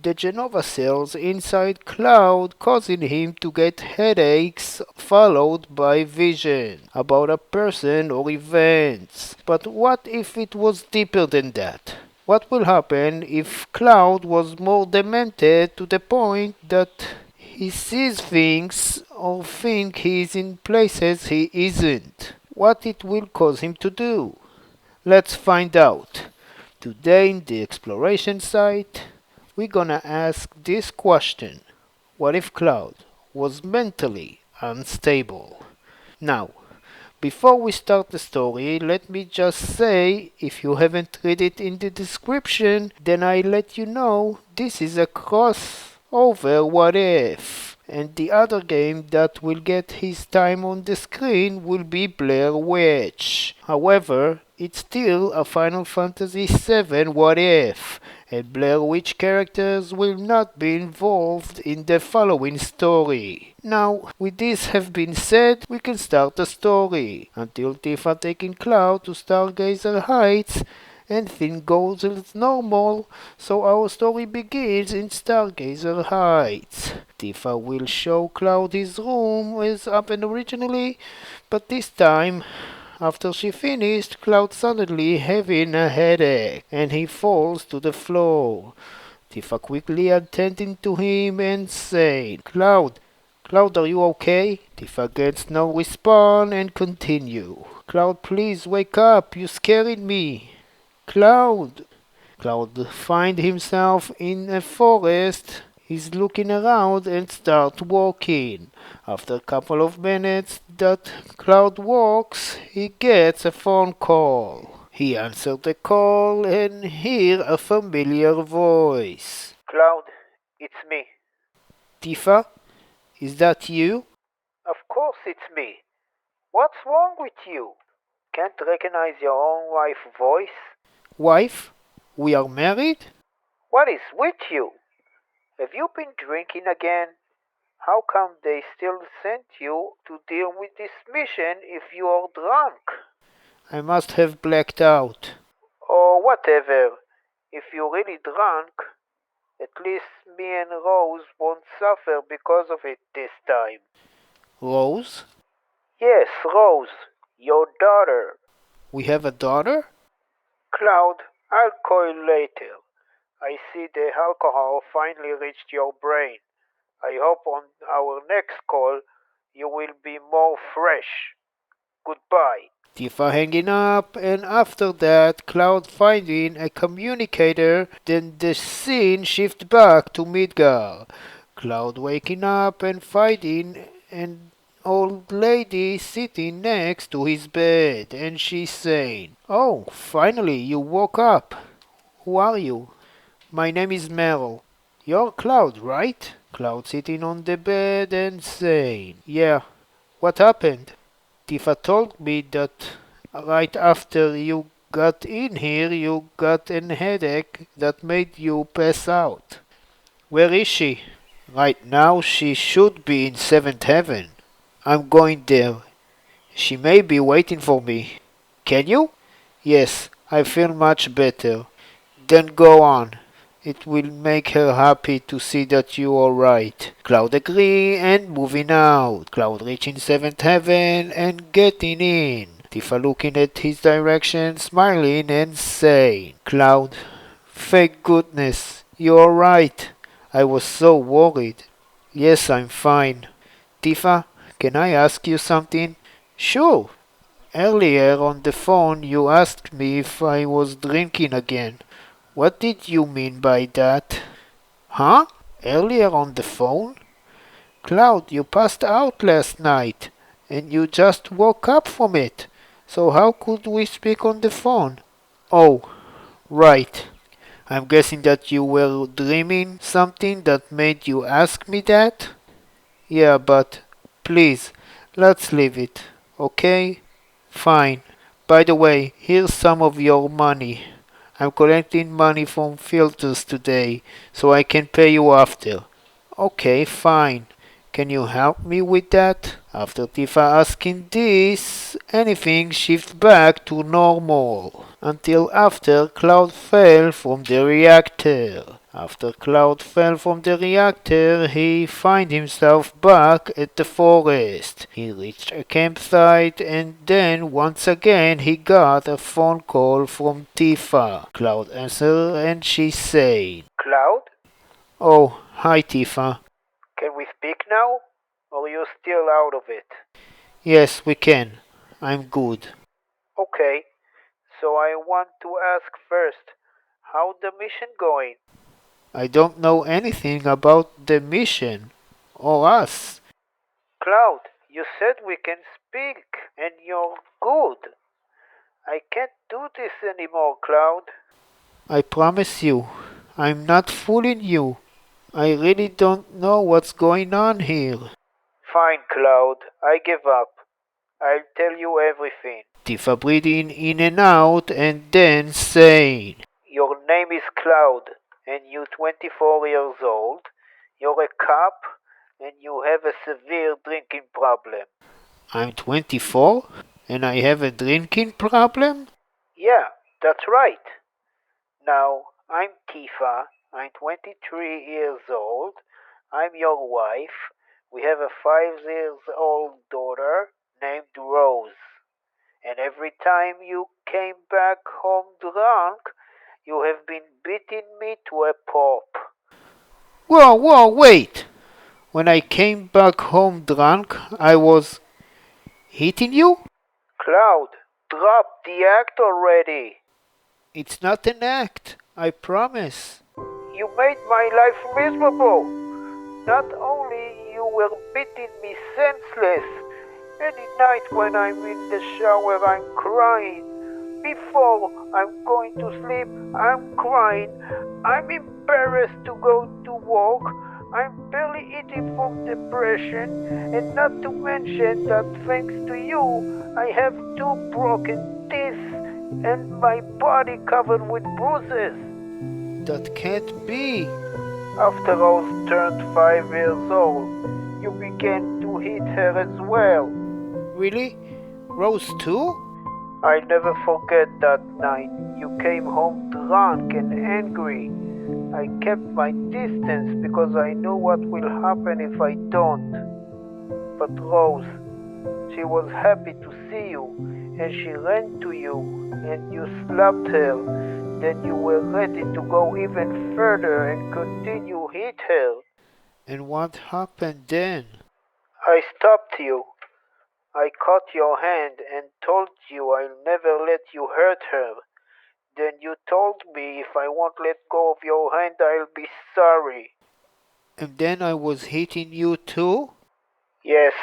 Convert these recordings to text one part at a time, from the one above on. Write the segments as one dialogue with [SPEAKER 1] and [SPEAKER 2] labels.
[SPEAKER 1] the Genova cells inside Cloud causing him to get headaches followed by vision about a person or events. But what if it was deeper than that? What will happen if Cloud was more demented to the point that he sees things or think he is in places he isn't? What it will cause him to do? Let's find out. Today in the exploration site, we're gonna ask this question. What if Cloud was mentally unstable? Now, before we start the story, let me just say, if you haven't read it in the description, then I let you know this is a crossover what if. And the other game that will get his time on the screen will be Blair Witch. However, it's still a Final Fantasy VII what if, and Blair Witch characters will not be involved in the following story. Now, with this have been said, we can start the story. Until Tifa taking Cloud to Stargazer Heights, and things goes as normal, so our story begins in Stargazer Heights. Tifa will show Cloud his room as happened originally, but this time, after she finished, Cloud suddenly having a headache, and he falls to the floor. Tifa quickly attending to him and saying, Cloud, are you okay? Tifa gets no response and continue. Cloud, please wake up, you scared me. Cloud find himself in a forest. He's looking around and start walking. After a couple of minutes that Cloud walks, he gets a phone call. He answered the call and hear a familiar voice.
[SPEAKER 2] Cloud, it's me.
[SPEAKER 1] Tifa, is that you?
[SPEAKER 2] Of course it's me. What's wrong with you? Can't recognize your own wife's voice?
[SPEAKER 1] Wife, we are married?
[SPEAKER 2] What is with you? Have you been drinking again? How come they still sent you to deal with this mission if you are drunk?
[SPEAKER 1] I must have blacked out.
[SPEAKER 2] Or whatever. If you're really drunk, at least me and Rose won't suffer because of it this time.
[SPEAKER 1] Rose?
[SPEAKER 2] Yes, Rose, your daughter.
[SPEAKER 1] We have a daughter?
[SPEAKER 2] Cloud, I'll call you later. I see the alcohol finally reached your brain. I hope on our next call you will be more fresh. Goodbye.
[SPEAKER 1] Tifa hanging up, and after that, Cloud finding a communicator, then the scene shifts back to Midgar. Cloud waking up and finding an old lady sitting next to his bed, and she's saying, "Oh, finally you woke up. Who are you?" "My name is Meryl." "You're Cloud, right?" Cloud sitting on the bed and saying, "Yeah, what happened?" "Tifa told me that right after you got in here you got a headache that made you pass out." "Where is she?" "Right now she should be in seventh heaven." "I'm going there. She may be waiting for me." "Can you?" "Yes, I feel much better." "Then go on. It will make her happy to see that you are right." Cloud agree and moving out. Cloud reaching seventh heaven and getting in. Tifa looking at his direction, smiling and saying, "Cloud, thank goodness, you're right. I was so worried." "Yes, I'm fine." "Tifa, can I ask you something?" "Sure." "Earlier on the phone you asked me if I was drinking again. What did you mean by that?" "Huh? Earlier on the phone?" "Cloud, you passed out last night, and you just woke up from it. So how could we speak on the phone?" "Oh, right. I'm guessing that you were dreaming something that made you ask me that?" "Yeah, but please, let's leave it, okay?" "Fine. By the way, here's some of your money. I'm collecting money from filters today, so I can pay you after." "Okay, fine. Can you help me with that?" After Tifa asking this, anything shifts back to normal. Until after Cloud fell from the reactor. After Cloud fell from the reactor, he found himself back at the forest. He reached a campsite and then once again he got a phone call from Tifa. Cloud answered and she said,
[SPEAKER 2] Cloud,
[SPEAKER 1] "Oh, hi Tifa.
[SPEAKER 2] can we speak now? Or are you still out of it?
[SPEAKER 1] Yes, we can. I'm good.
[SPEAKER 2] Okay, so I want to ask first, how's the mission going?
[SPEAKER 1] I don't know anything about the mission or us.
[SPEAKER 2] Cloud, you said we can speak and you're good. I can't do this anymore, Cloud.
[SPEAKER 1] I promise you, I'm not fooling you. I really don't know what's going on here."
[SPEAKER 2] Fine, Cloud, I give up. I'll tell you everything.
[SPEAKER 1] Tifa breathing in and out and then saying,
[SPEAKER 2] Your name is Cloud, and you're 24 years old. You're a cop, and you have a severe drinking problem.
[SPEAKER 1] "I'm 24 and I have a drinking problem?"
[SPEAKER 2] Yeah, that's right. Now, I'm Tifa. I'm 23 years old. I'm your wife. We have a 5 years old daughter named Rose. And every time you came back home drunk, you have been beating me to a pulp.
[SPEAKER 1] Whoa, whoa, wait! When I came back home drunk, I was hitting you?
[SPEAKER 2] Cloud, drop the act already.
[SPEAKER 1] It's not an act, I promise.
[SPEAKER 2] You made my life miserable. Not only you were beating me senseless, any night when I'm in the shower I'm crying. Before I'm going to sleep I'm crying. I'm embarrassed to go to work. I'm barely eating from depression, and not to mention that thanks to you I have 2 broken teeth and my body covered with bruises.
[SPEAKER 1] That can't be.
[SPEAKER 2] After Rose turned 5 years old, you began to hit her as well.
[SPEAKER 1] Really? Rose too?
[SPEAKER 2] I never forget that night. You came home drunk and angry. I kept my distance because I knew what will happen if I don't. But Rose, she was happy to see you, and she ran to you, and you slapped her. Then you were ready to go even further and continue hit her.
[SPEAKER 1] And what happened then?
[SPEAKER 2] I stopped you. I caught your hand and told you I'll never let you hurt her. Then you told me if I won't let go of your hand, I'll be sorry.
[SPEAKER 1] And then I was hitting you too?
[SPEAKER 2] Yes,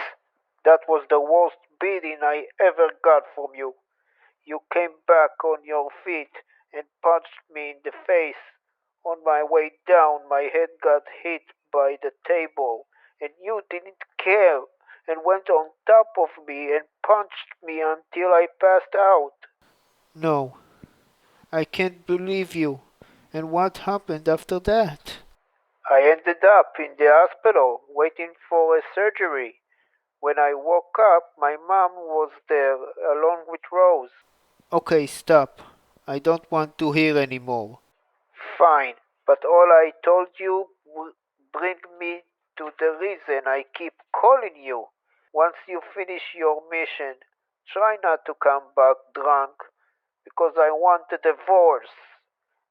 [SPEAKER 2] that was the worst beating I ever got from you. You came back on your feet and punched me in the face. On my way down, my head got hit by the table, and you didn't care and went on top of me and punched me until I passed out.
[SPEAKER 1] No, I can't believe you. And what happened after that?
[SPEAKER 2] I ended up in the hospital waiting for a surgery. When I woke up, my mom was there along with Rose.
[SPEAKER 1] Okay, stop. I don't want to hear anymore.
[SPEAKER 2] Fine, but all I told you would bring me to the reason I keep calling you. Once you finish your mission, try not to come back drunk because I want a divorce.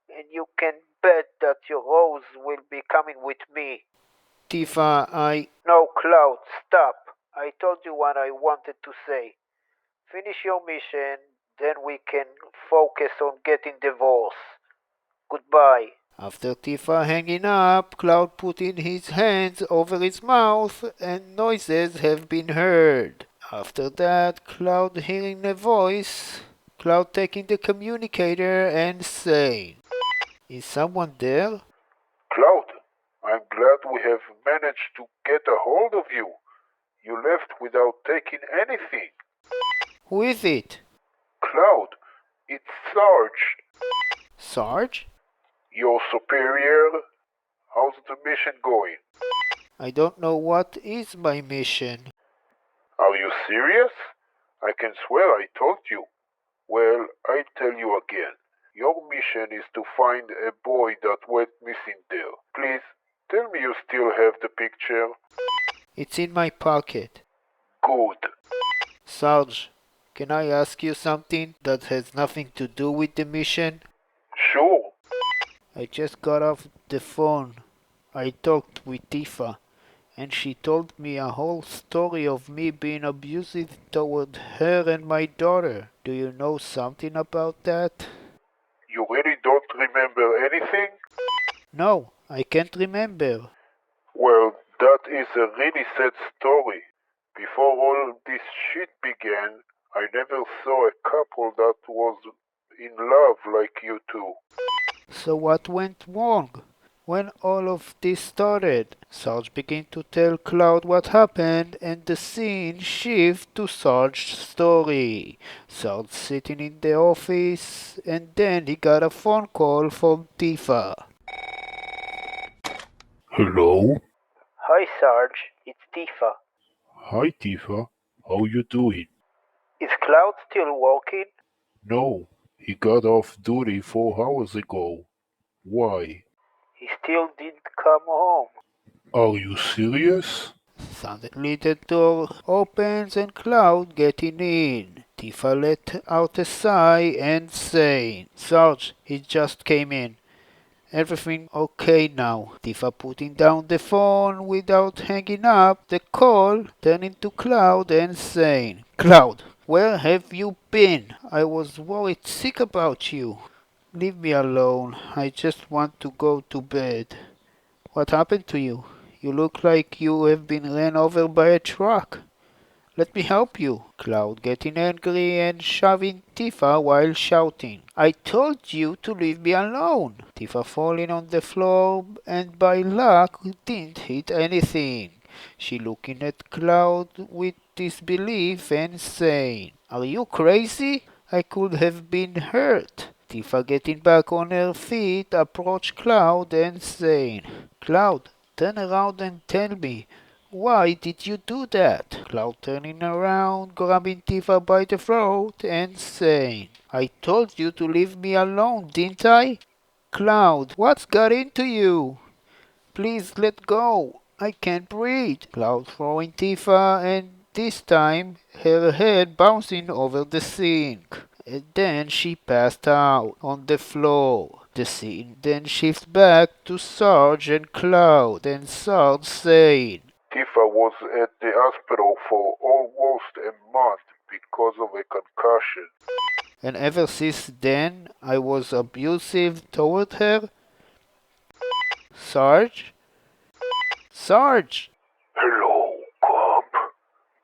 [SPEAKER 2] And you can bet that your Rose will be coming with me.
[SPEAKER 1] Tifa, I.
[SPEAKER 2] No, Cloud, stop. I told you what I wanted to say. Finish your mission, then we can focus on getting divorced. Goodbye.
[SPEAKER 1] After Tifa hanging up, Cloud put in his hands over his mouth and noises have been heard. After that, Cloud hearing a voice, Cloud taking the communicator and saying, "Is someone there?"
[SPEAKER 3] Cloud, I'm glad we have managed to get a hold of you. You left without taking anything.
[SPEAKER 1] "Who is it?"
[SPEAKER 3] Cloud, it's Sarge,
[SPEAKER 1] "Sarge?"
[SPEAKER 3] your superior. How's the mission going?
[SPEAKER 1] "I don't know what is my mission."
[SPEAKER 3] Are you serious? I can swear I told you. Well, I'll tell you again. Your mission is to find a boy that went missing there. Please, tell me you still have the picture.
[SPEAKER 1] It's in my pocket.
[SPEAKER 3] Good.
[SPEAKER 1] Sarge, can I ask you something that has nothing to do with the mission?
[SPEAKER 3] Sure.
[SPEAKER 1] I just got off the phone. I talked with Tifa, and she told me a whole story of me being abusive toward her and my daughter. Do you know something about that?
[SPEAKER 3] You really don't remember anything?
[SPEAKER 1] No, I can't remember.
[SPEAKER 3] Well, that is a really sad story. Before all this shit began, I never saw a couple that was in love like you two.
[SPEAKER 1] So what went wrong? When all of this started, Sarge began to tell Cloud what happened, and the scene shifted to Sarge's story. Sarge sitting in the office, and then he got a phone call from Tifa.
[SPEAKER 4] Hello?
[SPEAKER 2] Hi, Sarge. It's Tifa.
[SPEAKER 4] Hi Tifa, how you doing?
[SPEAKER 2] Is Cloud still working?
[SPEAKER 4] No, he got off duty 4 hours ago. Why?
[SPEAKER 2] He still didn't come home.
[SPEAKER 4] Are you serious?
[SPEAKER 1] Suddenly the door opens and Cloud getting in. Tifa let out a sigh and saying, Sarge, he just came in. Everything okay now. Tifa putting down the phone without hanging up the call, turning to Cloud and saying, Cloud, where have you been? I was worried sick about you. Leave me alone. I just want to go to bed. What happened to you? You look like you have been ran over by a truck. Let me help you. Cloud getting angry and shoving Tifa while shouting. I told you to leave me alone. Tifa falling on the floor and by luck didn't hit anything. She looking at Cloud with disbelief and saying, Are you crazy? I could have been hurt. Tifa getting back on her feet approached Cloud and saying, Cloud, turn around and tell me, why did you do that? Cloud turning around, grabbing Tifa by the throat and saying, I told you to leave me alone, didn't I? Cloud, what's got into you? Please let go. I can't breathe. Cloud throwing Tifa and this time her head bouncing over the sink. And then she passed out on the floor. The scene then shifts back to Sarge and Cloud and Sarge saying,
[SPEAKER 3] Tifa was at the hospital for almost a month because of a concussion.
[SPEAKER 1] and ever since then I was abusive toward her? Sarge? Sarge!
[SPEAKER 3] Hello, Cop.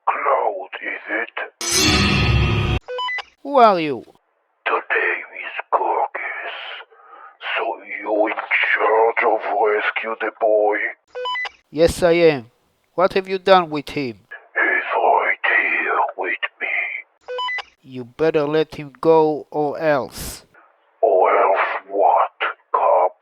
[SPEAKER 3] Cloud, is it?
[SPEAKER 1] Who are you?
[SPEAKER 3] The name is Gorgas. So you in charge of rescue the boy?
[SPEAKER 1] Yes, I am. What have you done with him?
[SPEAKER 3] He's right here with me.
[SPEAKER 1] You better let him go or else.
[SPEAKER 3] Or else what, Cop?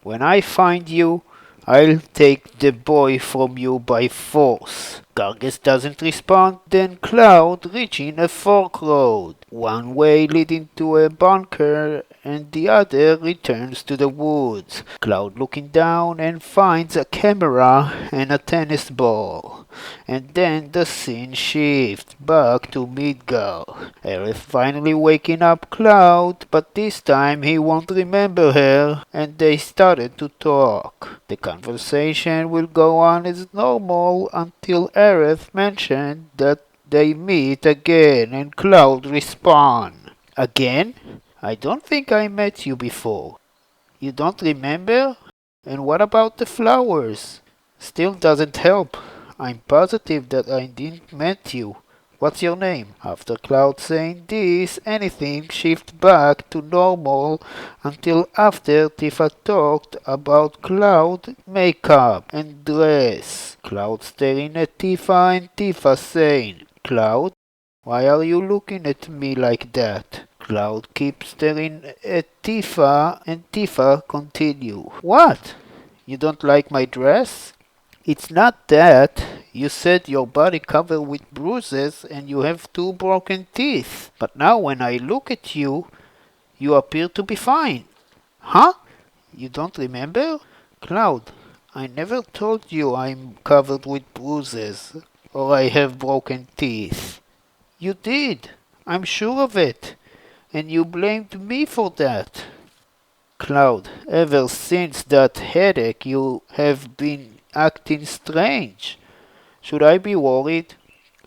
[SPEAKER 1] When I find you, I'll take the boy from you by force. Gargus doesn't respond, then Cloud reaching a fork road. One way leading to a bunker and the other returns to the woods. Cloud looking down and finds a camera and a tennis ball. And then the scene shifts back to Midgar. Aerith finally waking up Cloud, but this time he won't remember her, and they started to talk. The conversation will go on as normal until Aerith mentioned that they meet again and Cloud respond. Again? I don't think I met you before. You don't remember? And what about the flowers? Still doesn't help. I'm positive that I didn't met you. What's your name? After Cloud saying this, anything shifted back to normal until after Tifa talked about Cloud makeup and dress. Cloud staring at Tifa and Tifa saying, Cloud, why are you looking at me like that? Cloud keeps staring at Tifa and Tifa continue. What? You don't like my dress? It's not that. You said your body covered with bruises and you have two broken teeth. But now when I look at you, You appear to be fine. Huh? You don't remember? Cloud, I never told you I'm covered with bruises or I have broken teeth. You did. I'm sure of it. And you blamed me for that. Cloud, ever since that headache you have been acting strange. Should I be worried?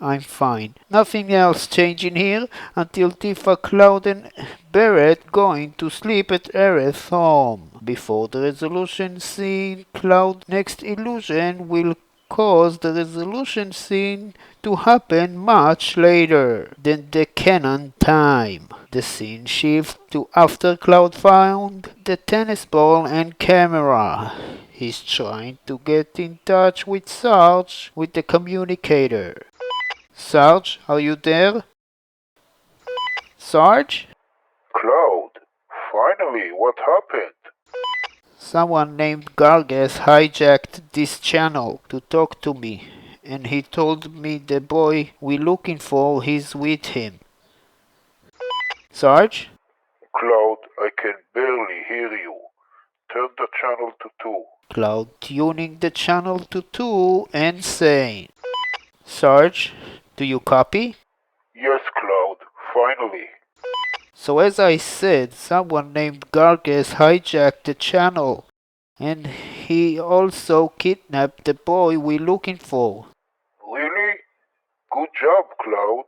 [SPEAKER 1] I'm fine. Nothing else changing here until Tifa, Cloud and Barrett going to sleep at Aerith's home. Before the resolution scene, Cloud next illusion will cause the resolution scene to happen much later than the canon time. The scene shifts to after Cloud found the tennis ball and camera. He's trying to get in touch with Sarge with the communicator. Sarge, are you there? Sarge?
[SPEAKER 3] Cloud, finally, what happened?
[SPEAKER 1] Someone named Garges hijacked this channel to talk to me, and he told me the boy we're looking for is with him. Sarge?
[SPEAKER 3] Cloud, I can barely hear you. Turn the channel to 2.
[SPEAKER 1] Cloud tuning the channel to 2 and saying, Sarge, do you copy?
[SPEAKER 3] Yes, Cloud, finally.
[SPEAKER 1] So as I said, someone named Garges hijacked the channel, and he also kidnapped the boy we're looking for.
[SPEAKER 3] Really? Good job, Cloud.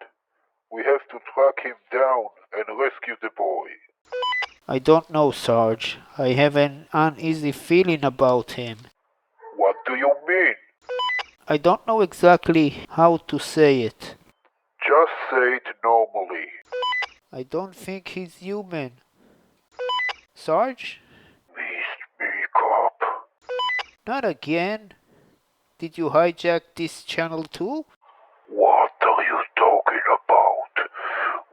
[SPEAKER 3] We have to track him down and rescue the boy.
[SPEAKER 1] I don't know, Sarge. I have an uneasy feeling about him.
[SPEAKER 3] What do you mean?
[SPEAKER 1] I don't know exactly how to say it.
[SPEAKER 3] Just say it normally.
[SPEAKER 1] I don't think he's human. Sarge?
[SPEAKER 3] Speak up.
[SPEAKER 1] Not again. Did you hijack this channel too?
[SPEAKER 3] What are you talking about?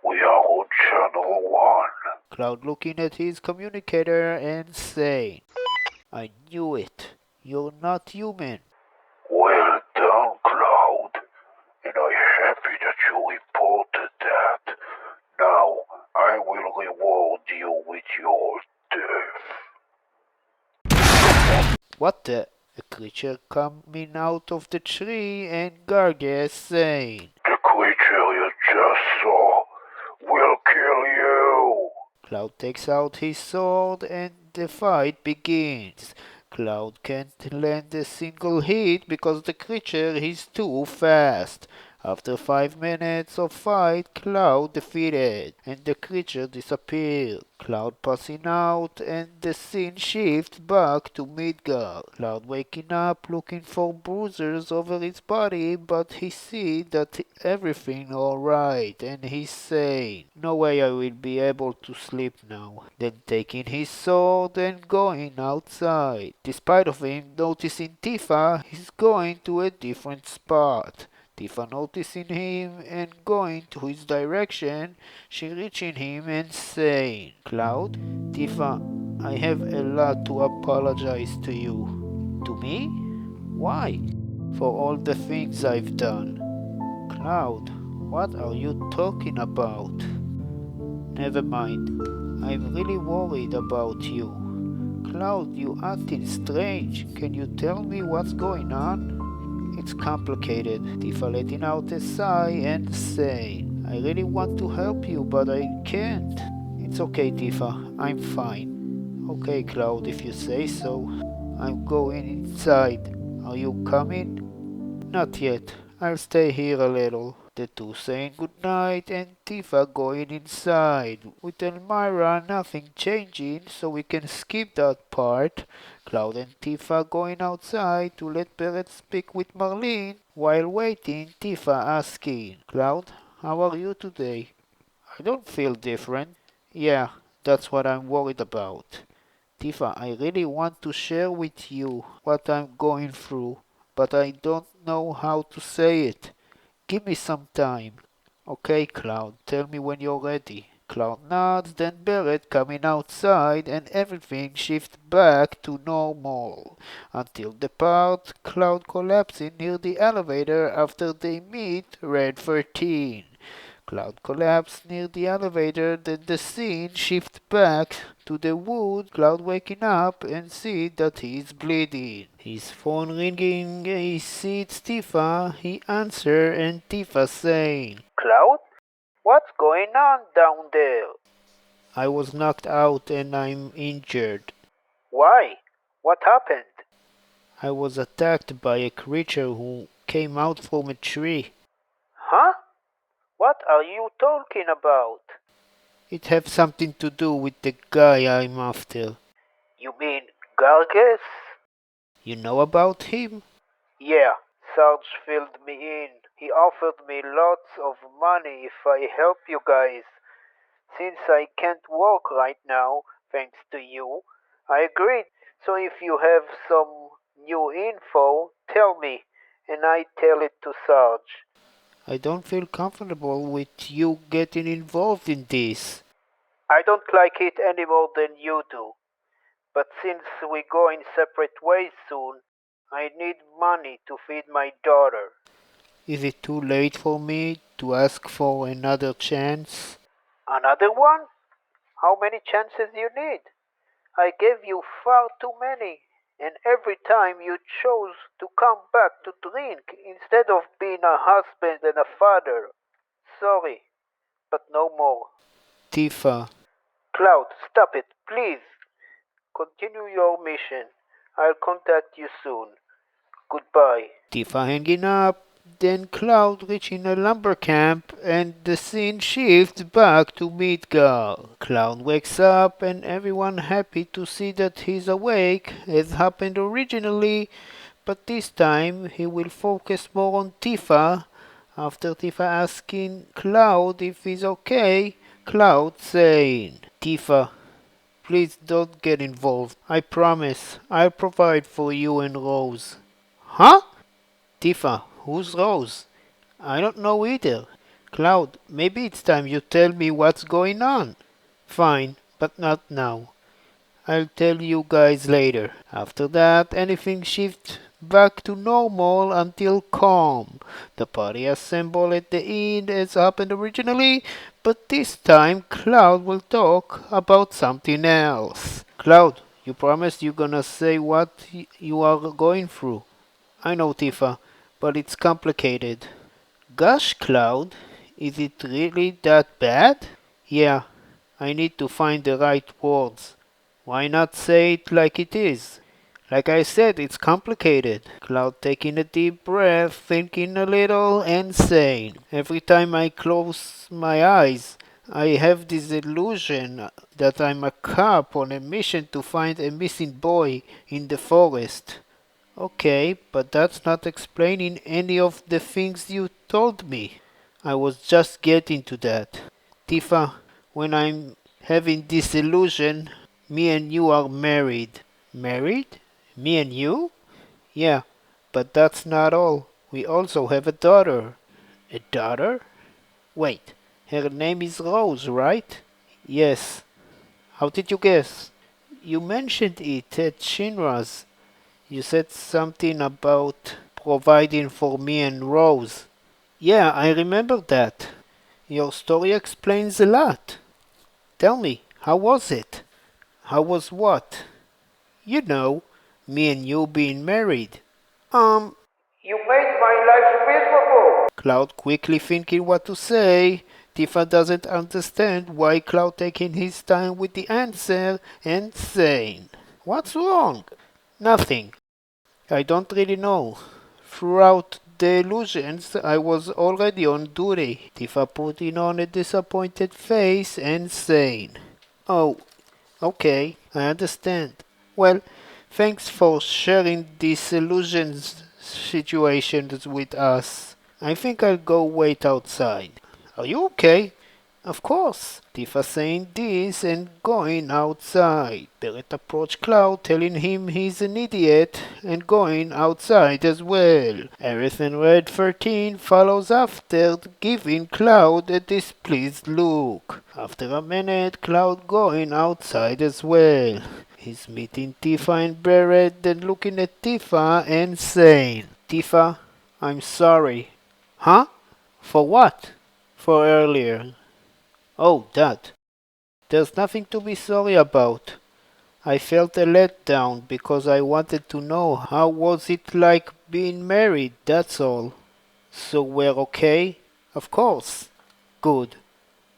[SPEAKER 3] We are on channel 1.
[SPEAKER 1] Cloud looking at his communicator and saying, I knew it. You're not human.
[SPEAKER 3] Well done, Cloud. And I'm happy that you reported that. Now I will reward you with your death.
[SPEAKER 1] What the? A creature coming out of the tree and Garges saying,
[SPEAKER 3] The creature you just saw will kill you.
[SPEAKER 1] Cloud takes out his sword and the fight begins. Cloud can't land a single hit because the creature is too fast. After 5 minutes of fight, Cloud defeated, and the creature disappeared. Cloud passing out, and the scene shifts back to Midgar. Cloud waking up, looking for bruises over his body, but he sees that everything alright, and he's saying, no way I will be able to sleep now. Then taking his sword and going outside. Despite of him noticing Tifa, he's going to a different spot. Tifa noticing him and going to his direction, she reaching him and saying, Cloud, Tifa, I have a lot to apologize to you. To me? Why? For all the things I've done. Cloud, what are you talking about? Never mind. I'm really worried about you. Cloud, you acting strange. Can you tell me what's going on? It's complicated. Tifa letting out a sigh and saying, I really want to help you, but I can't. It's okay, Tifa. I'm fine. Okay, Cloud, if you say so. I'm going inside. Are you coming? Not yet. I'll stay here a little. The two saying goodnight and Tifa going inside. With Elmira nothing changing, so we can skip that part. Cloud and Tifa going outside to let Barrett speak with Marlene. While waiting, Tifa asking, Cloud, how are you today? I don't feel different. Yeah, that's what I'm worried about. Tifa, I really want to share with you what I'm going through, but I don't know how to say it. Give me some time. Okay, Cloud, tell me when you're ready. Cloud nods, then Barrett coming outside and everything shifts back to normal. Until the part Cloud collapsing near the elevator after they meet Red 13. Cloud collapsed near the elevator, then the scene shifts back to the wood. Cloud waking up and see that he is bleeding. His phone ringing, he sees Tifa, he answers and Tifa saying,
[SPEAKER 2] Cloud? What's going on down there?
[SPEAKER 1] I was knocked out and I'm injured.
[SPEAKER 2] Why? What happened?
[SPEAKER 1] I was attacked by a creature who came out from a tree.
[SPEAKER 2] Huh? What are you talking about?
[SPEAKER 1] It has something to do with the guy I'm after.
[SPEAKER 2] You mean Garges?
[SPEAKER 1] You know about him?
[SPEAKER 2] Yeah, Sarge filled me in. He offered me lots of money if I help you guys. Since I can't walk right now, thanks to you, I agreed. So if you have some new info, tell me, and I tell it to Sarge.
[SPEAKER 1] I don't feel comfortable with you getting involved in this.
[SPEAKER 2] I don't like it any more than you do. But since we go in separate ways soon, I need money to feed my daughter.
[SPEAKER 1] Is it too late for me to ask for another chance?
[SPEAKER 2] Another one? How many chances you need? I gave you far too many, and every time you chose to come back to drink instead of being a husband and a father. Sorry, but no more.
[SPEAKER 1] Tifa.
[SPEAKER 2] Cloud, stop it, please. Continue your mission. I'll contact you soon. Goodbye.
[SPEAKER 1] Tifa hanging up, then Cloud reaching a lumber camp, and the scene shifts back to Midgar. Cloud wakes up, and everyone happy to see that he's awake, as happened originally, but this time he will focus more on Tifa. After Tifa asking Cloud if he's okay, Cloud saying, Tifa, please don't get involved. I promise I'll provide for you and Rose. Huh? Tifa, who's Rose? I don't know either. Cloud, maybe it's time you tell me what's going on. Fine, but not now. I'll tell you guys later. After that, anything shifts back to normal until calm. The party assemble at the inn as happened originally, but this time Cloud will talk about something else. Cloud, you promised you're gonna say what you are going through. I know, Tifa, but it's complicated. Gosh, Cloud, is it really that bad? Yeah, I need to find the right words. Why not say it like it is? Like I said, it's complicated. Cloud taking a deep breath, thinking a little, and saying, every time I close my eyes, I have this illusion that I'm a cop on a mission to find a missing boy in the forest. Okay, but that's not explaining any of the things you told me. I was just getting to that. Tifa, when I'm having this illusion, me and you are married. Married? Me and you? Yeah, but that's not all. We also have a daughter. A daughter? Wait, her name is Rose, right? Yes. How did you guess? You mentioned it at Shinra's. You said something about providing for me and Rose. Yeah, I remember that. Your story explains a lot. Tell me, how was it? How was what? You know, me and you being married. Um,
[SPEAKER 2] You made my life miserable.
[SPEAKER 1] Cloud quickly thinking what to say. Tifa doesn't understand why Cloud taking his time with the answer and saying, what's wrong? Nothing. I don't really know. Throughout the illusions, I was already on duty. Tifa putting on a disappointed face and saying, oh, okay, I understand. Well, thanks for sharing these illusions situations with us. I think I'll go wait outside. Are you okay? Of course. Tifa saying this and going outside. Barrett approached Cloud, telling him he's an idiot, and going outside as well. Aerith and Red 13 follows after, giving Cloud a displeased look. After a minute, Cloud going outside as well. He's meeting Tifa and Barrett, then looking at Tifa and saying, Tifa, I'm sorry. Huh? For what? for earlier. Oh, that. There's nothing to be sorry about. I felt a letdown because I wanted to know how was it like being married, that's all. So we're okay? Of course. Good.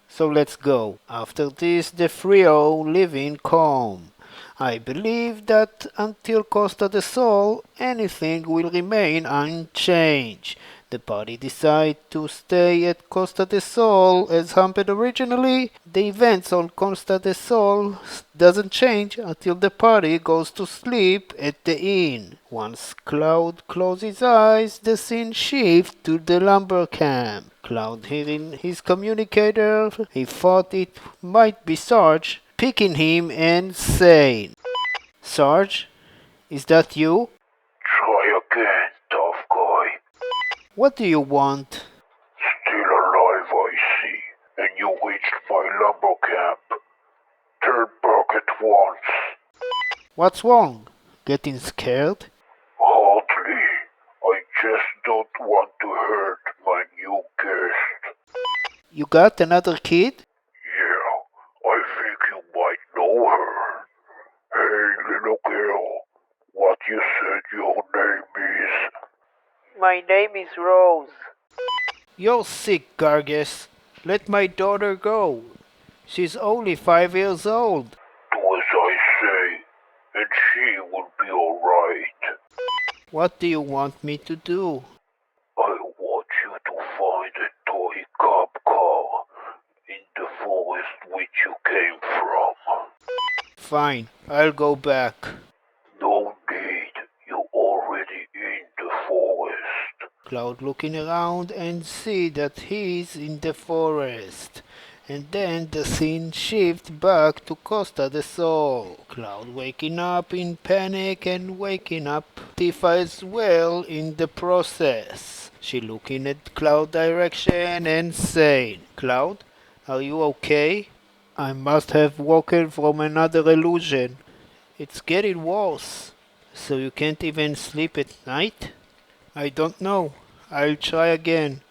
[SPEAKER 1] So let's go. After this, the trio live in calm. I believe that until Costa del Sol, anything will remain unchanged. The party decide to stay at Costa del Sol as hunted originally. The events on Costa del Sol doesn't change until the party goes to sleep at the inn. Once Cloud closes his eyes, the scene shifts to the lumber camp. Cloud hearing his communicator, he thought it might be Sarge, picking him and saying, Sarge, is that you?
[SPEAKER 3] Try again, tough guy.
[SPEAKER 1] What do you want?
[SPEAKER 3] Still alive, I see. And you reached my lumber camp. Turn back at once.
[SPEAKER 1] What's wrong? Getting scared?
[SPEAKER 3] Hardly. I just don't want to hurt my new guest.
[SPEAKER 1] You got another kid?
[SPEAKER 3] Yeah, I think you might know her. Hey, little girl, what you said your name is?
[SPEAKER 2] My name is Rose.
[SPEAKER 1] You're sick, Gargus. Let my daughter go. She's only 5 years old.
[SPEAKER 3] Do as I say, and she will be alright.
[SPEAKER 1] What do you want me to do?
[SPEAKER 3] I want you to find a toy cop car in the forest which you came from.
[SPEAKER 1] Fine, I'll go back.
[SPEAKER 3] No need, you're already in the forest.
[SPEAKER 1] Cloud looking around and see that he's in the forest. And then the scene shifts back to Costa del Sol. Cloud waking up in panic and waking up Tifa as well in the process. She looking at Cloud direction and saying, Cloud, are you okay? I must have woken from another illusion. It's getting worse. So you can't even sleep at night? I don't know. I'll try again.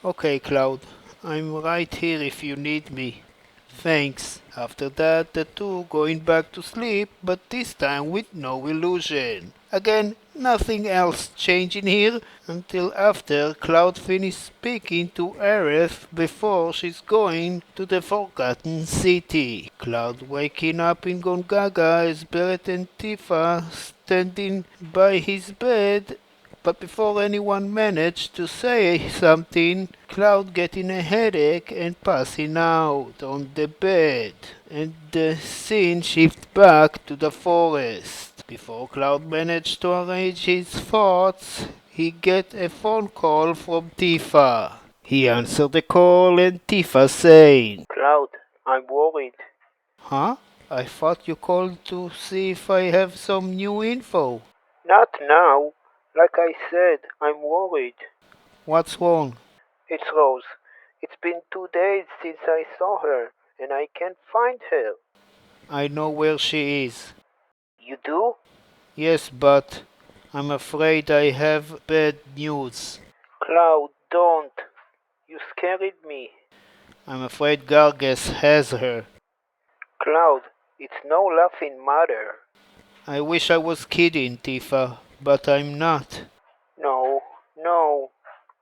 [SPEAKER 1] Okay, Cloud. I'm right here if you need me. Thanks. After that, the two going back to sleep, but this time with no illusion. Again, nothing else changing here until after Cloud finished speaking to Aerith before she's going to the Forgotten City. Cloud waking up in Gongaga as Barrett and Tifa standing by his bed, but before anyone managed to say something, Cloud getting a headache and passing out on the bed. And the scene shifts back to the forest. Before Cloud managed to arrange his thoughts, he get a phone call from Tifa. He answered the call and Tifa saying,
[SPEAKER 2] Cloud, I'm worried.
[SPEAKER 1] Huh? I thought you called to see if I have some new info.
[SPEAKER 2] Not now. Like I said, I'm worried.
[SPEAKER 1] What's wrong?
[SPEAKER 2] It's Rose. It's been 2 days since I saw her, and I can't find her.
[SPEAKER 1] I know where she is.
[SPEAKER 2] You do?
[SPEAKER 1] Yes, but I'm afraid I have bad news.
[SPEAKER 2] Cloud, don't. You scared me.
[SPEAKER 1] I'm afraid Gargas has her.
[SPEAKER 2] Cloud, it's no laughing matter.
[SPEAKER 1] I wish I was kidding, Tifa, but I'm not.
[SPEAKER 2] No, no.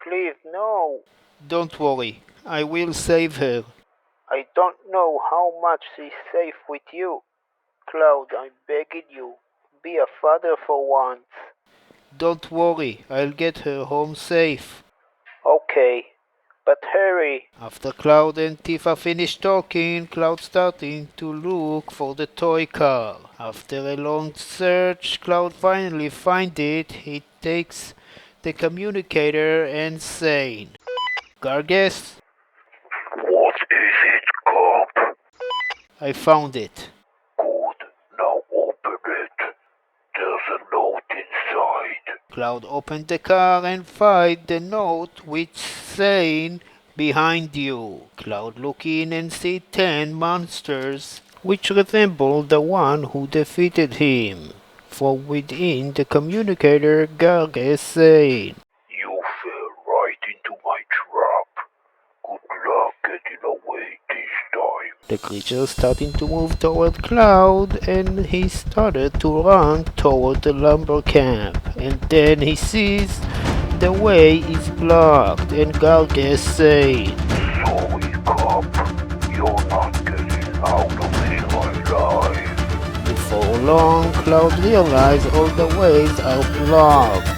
[SPEAKER 2] Please, no.
[SPEAKER 1] Don't worry, I will save her.
[SPEAKER 2] I don't know how much she's safe with you. Cloud, I'm begging you. Be a father for once.
[SPEAKER 1] Don't worry, I'll get her home safe.
[SPEAKER 2] Okay, but hurry.
[SPEAKER 1] After Cloud and Tifa finish talking, Cloud starting to look for the toy car. After a long search, Cloud finally finds it. He takes the communicator and saying, Gargas,
[SPEAKER 3] What is it, cop?
[SPEAKER 1] I found it.
[SPEAKER 3] Good, now open it. There's a note inside.
[SPEAKER 1] Cloud opened the car and find the note which saying, behind you. Cloud look in and see 10 monsters, which resemble the one who defeated him. From within the communicator, Gargas saying,
[SPEAKER 3] You fell right into my trap. Good luck,
[SPEAKER 1] The creature started to move toward Cloud, and he started to run toward the lumber camp. And then he sees the way is blocked, and Galges said,
[SPEAKER 3] Sorry, cop. You're not getting out of this alive.
[SPEAKER 1] before long, Cloud realized all the ways are blocked,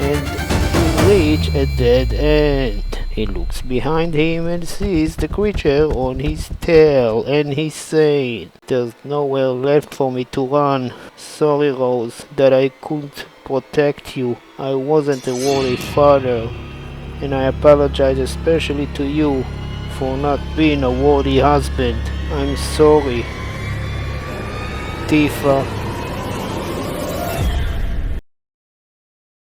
[SPEAKER 1] and he reached a dead end. He looks behind him and sees the creature on his tail, and he said, there's nowhere left for me to run. Sorry, Rose, that I couldn't protect you. I wasn't a worthy father, and I apologize especially to you for not being a worthy husband. I'm sorry, Tifa.